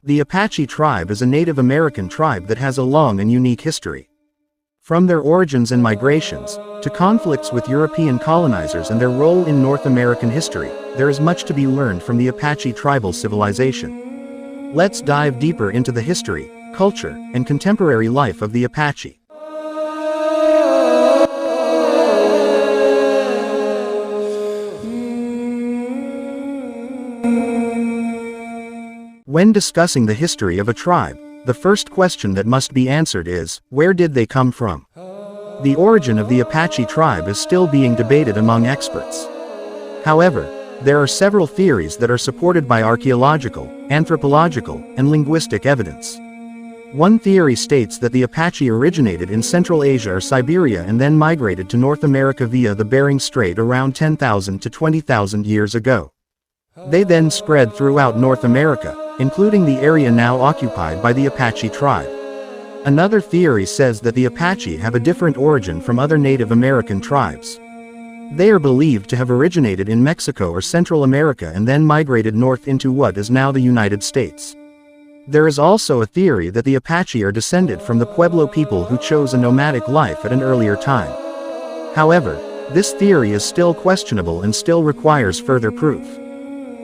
The Apache tribe is a Native American tribe that has a long and unique history. From their origins and migrations, to conflicts with European colonizers and their role in North American history, there is much to be learned from the Apache tribal civilization. Let's dive deeper into the history, culture, and contemporary life of the Apache. When discussing the history of a tribe, the first question that must be answered is, where did they come from? The origin of the Apache tribe is still being debated among experts. However, there are several theories that are supported by archaeological, anthropological, and linguistic evidence. One theory states that the Apache originated in Central Asia or Siberia and then migrated to North America via the Bering Strait around 10,000 to 20,000 years ago. They then spread throughout North America, including the area now occupied by the Apache tribe. Another theory says that the Apache have a different origin from other Native American tribes. They are believed to have originated in Mexico or Central America and then migrated north into what is now the United States. There is also a theory that the Apache are descended from the Pueblo people who chose a nomadic life at an earlier time. However, this theory is still questionable and still requires further proof.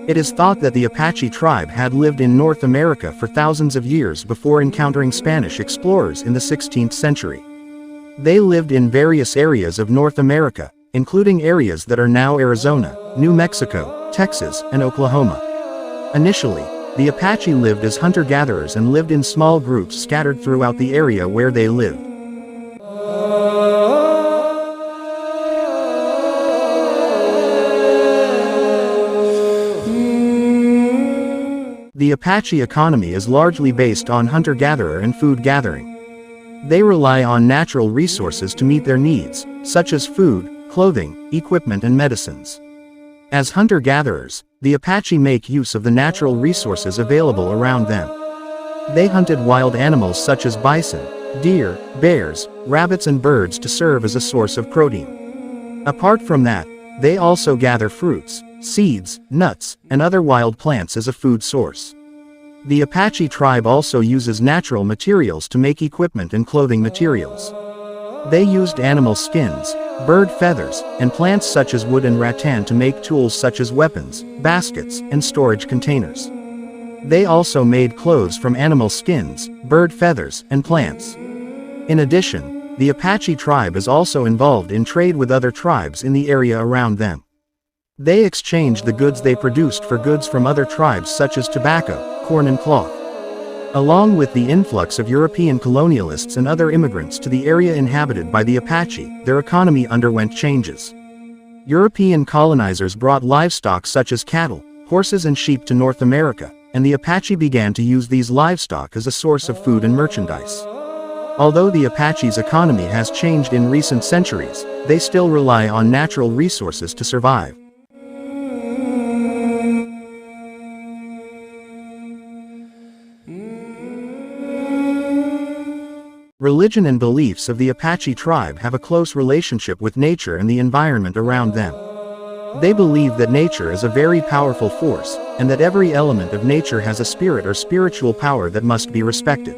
It is thought that the Apache tribe had lived in North America for thousands of years before encountering Spanish explorers in the 16th century. They lived in various areas of North America, including areas that are now Arizona, New Mexico, Texas, and Oklahoma. Initially, the Apache lived as hunter-gatherers and lived in small groups scattered throughout the area where they lived. The Apache economy is largely based on hunter-gatherer and food gathering. They rely on natural resources to meet their needs, such as food, clothing, equipment and medicines. As hunter-gatherers, the Apache make use of the natural resources available around them. They hunted wild animals such as bison, deer, bears, rabbits and birds to serve as a source of protein. Apart from that, they also gather fruits, seeds, nuts, and other wild plants as a food source. The Apache tribe also uses natural materials to make equipment and clothing materials. They used animal skins, bird feathers, and plants such as wood and rattan to make tools such as weapons, baskets, and storage containers. They also made clothes from animal skins, bird feathers, and plants. In addition, the Apache tribe is also involved in trade with other tribes in the area around them. They exchanged the goods they produced for goods from other tribes such as tobacco, corn and cloth. Along with the influx of European colonialists and other immigrants to the area inhabited by the Apache, their economy underwent changes. European colonizers brought livestock such as cattle, horses and sheep to North America, and the Apache began to use these livestock as a source of food and merchandise. Although the Apache's economy has changed in recent centuries, they still rely on natural resources to survive. Religion and beliefs of the Apache tribe have a close relationship with nature and the environment around them. They believe that nature is a very powerful force, and that every element of nature has a spirit or spiritual power that must be respected.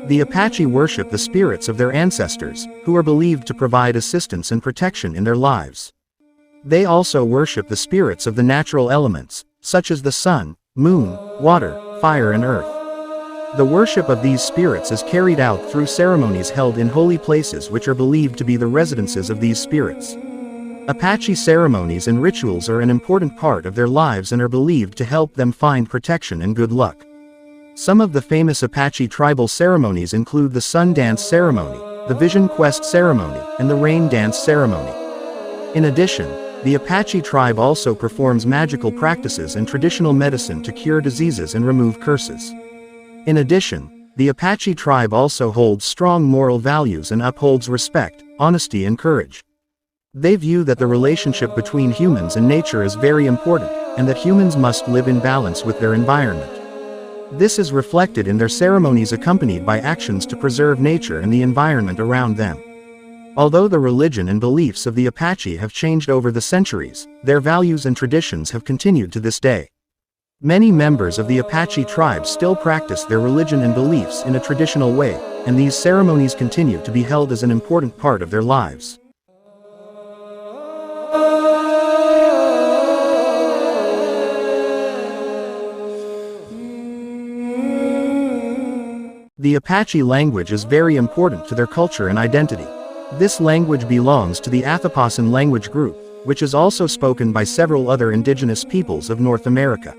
The Apache worship the spirits of their ancestors, who are believed to provide assistance and protection in their lives. They also worship the spirits of the natural elements, such as the sun, moon, water, fire and earth. The worship of these spirits is carried out through ceremonies held in holy places which are believed to be the residences of these spirits. Apache ceremonies and rituals are an important part of their lives and are believed to help them find protection and good luck. Some of the famous Apache tribal ceremonies include the Sun Dance Ceremony, the Vision Quest Ceremony, and the Rain Dance Ceremony. In addition, the Apache tribe also performs magical practices and traditional medicine to cure diseases and remove curses. In addition, the Apache tribe also holds strong moral values and upholds respect, honesty and courage. They view that the relationship between humans and nature is very important, and that humans must live in balance with their environment. This is reflected in their ceremonies accompanied by actions to preserve nature and the environment around them. Although the religion and beliefs of the Apache have changed over the centuries, their values and traditions have continued to this day. Many members of the Apache tribe still practice their religion and beliefs in a traditional way, and these ceremonies continue to be held as an important part of their lives. The Apache language is very important to their culture and identity. This language belongs to the Athapassan language group, which is also spoken by several other indigenous peoples of North America.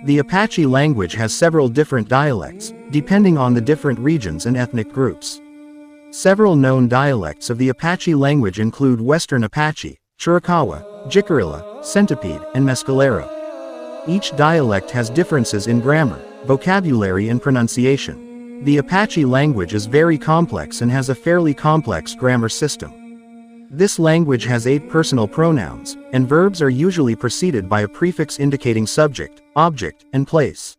The Apache language has several different dialects, depending on the different regions and ethnic groups. Several known dialects of the Apache language include Western Apache, Chiricahua, Guerrilla, Centipede, and Mescalero. Each dialect has differences in grammar, vocabulary, and pronunciation. The Apache language is very complex and has a fairly complex grammar system. This language has 8 personal pronouns, and verbs are usually preceded by a prefix indicating subject, object, and place.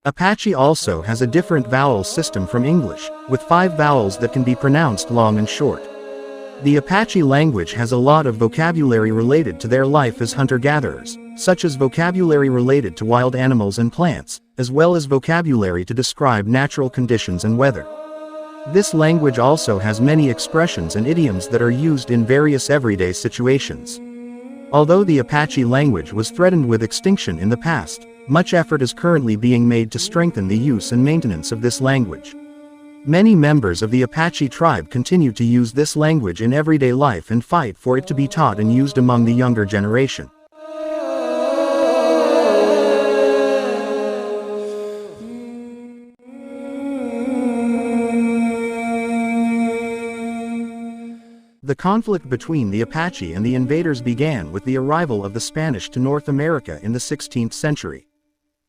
Apache also has a different vowel system from English, with 5 vowels that can be pronounced long and short. The Apache language has a lot of vocabulary related to their life as hunter-gatherers, such as vocabulary related to wild animals and plants, as well as vocabulary to describe natural conditions and weather. This language also has many expressions and idioms that are used in various everyday situations. Although the Apache language was threatened with extinction in the past, much effort is currently being made to strengthen the use and maintenance of this language. Many members of the Apache tribe continue to use this language in everyday life and fight for it to be taught and used among the younger generation. The conflict between the Apache and the invaders began with the arrival of the Spanish to North America in the 16th century.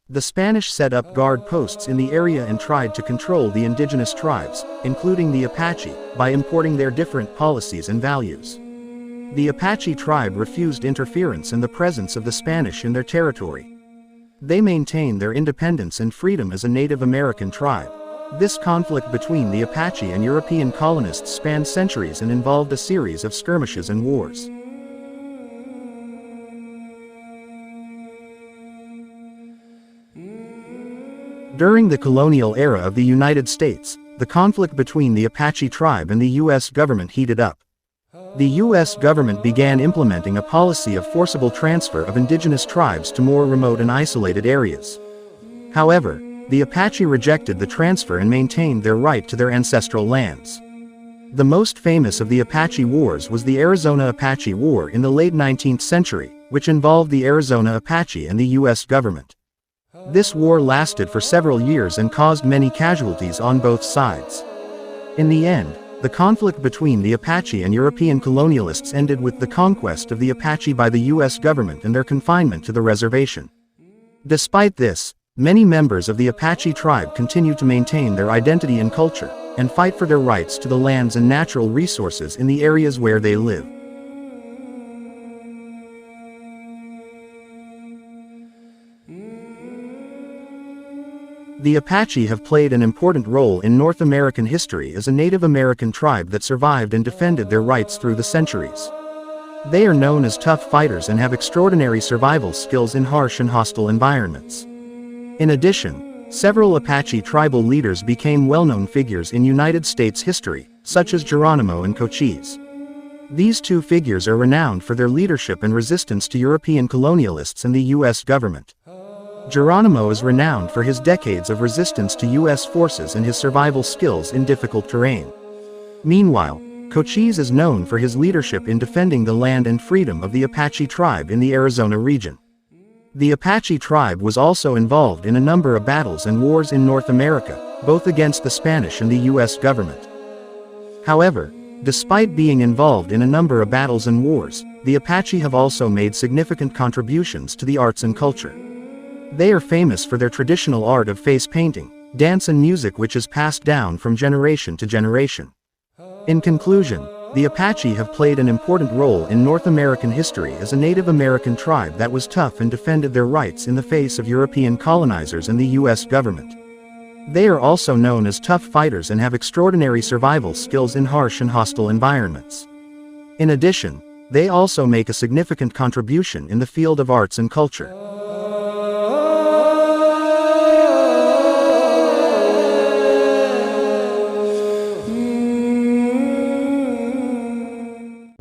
The Spanish set up guard posts in the area and tried to control the indigenous tribes, including the Apache, by importing their different policies and values. The Apache tribe refused interference and the presence of the Spanish in their territory. They maintained their independence and freedom as a Native American tribe. This conflict between the Apache and European colonists spanned centuries and involved a series of skirmishes and wars. During the colonial era of the United States, the conflict between the Apache tribe and the U.S. government heated up. The U.S. government began implementing a policy of forcible transfer of indigenous tribes to more remote and isolated areas. However, the Apache rejected the transfer and maintained their right to their ancestral lands. The most famous of the Apache wars was the Arizona Apache War in the late 19th century, which involved the Arizona Apache and the U.S. government. This war lasted for several years and caused many casualties on both sides. In the end, the conflict between the Apache and European colonialists ended with the conquest of the Apache by the U.S. government and their confinement to the reservation. Despite this, many members of the Apache tribe continue to maintain their identity and culture, and fight for their rights to the lands and natural resources in the areas where they live. The Apache have played an important role in North American history as a Native American tribe that survived and defended their rights through the centuries. They are known as tough fighters and have extraordinary survival skills in harsh and hostile environments. In addition, several Apache tribal leaders became well-known figures in United States history, such as Geronimo and Cochise. These two figures are renowned for their leadership and resistance to European colonialists and the U.S. government. Geronimo is renowned for his decades of resistance to U.S. forces and his survival skills in difficult terrain. Meanwhile, Cochise is known for his leadership in defending the land and freedom of the Apache tribe in the Arizona region. The Apache tribe was also involved in a number of battles and wars in North America, both against the Spanish and the U.S. government. However, despite being involved in a number of battles and wars, the Apache have also made significant contributions to the arts and culture. They are famous for their traditional art of face painting, dance and music which is passed down from generation to generation. In conclusion, the Apache have played an important role in North American history as a Native American tribe that was tough and defended their rights in the face of European colonizers and the U.S. government. They are also known as tough fighters and have extraordinary survival skills in harsh and hostile environments. In addition, they also make a significant contribution in the field of arts and culture.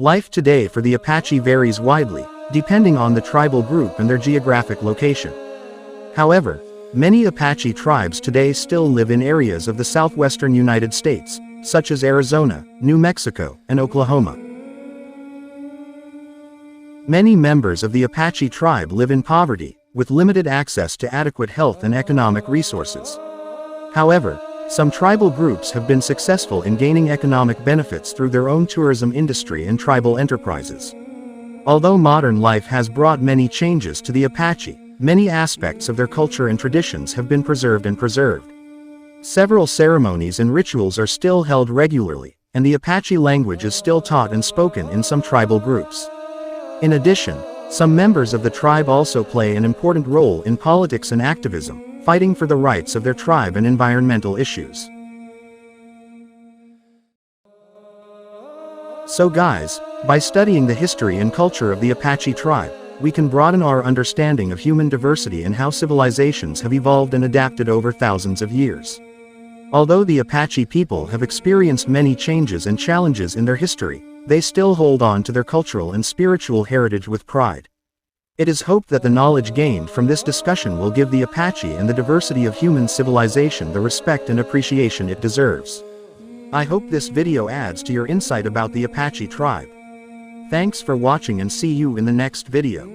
Life today for the Apache varies widely, depending on the tribal group and their geographic location. However, many Apache tribes today still live in areas of the southwestern United States, such as Arizona, New Mexico, and Oklahoma. Many members of the Apache tribe live in poverty, with limited access to adequate health and economic resources. However, some tribal groups have been successful in gaining economic benefits through their own tourism industry and tribal enterprises. Although modern life has brought many changes to the Apache, many aspects of their culture and traditions have been preserved. Several ceremonies and rituals are still held regularly, and the Apache language is still taught and spoken in some tribal groups. In addition, some members of the tribe also play an important role in politics and activism, fighting for the rights of their tribe and environmental issues. So guys, by studying the history and culture of the Apache tribe, we can broaden our understanding of human diversity and how civilizations have evolved and adapted over thousands of years. Although the Apache people have experienced many changes and challenges in their history, they still hold on to their cultural and spiritual heritage with pride. It is hoped that the knowledge gained from this discussion will give the Apache and the diversity of human civilization the respect and appreciation it deserves. I hope this video adds to your insight about the Apache tribe. Thanks for watching and see you in the next video.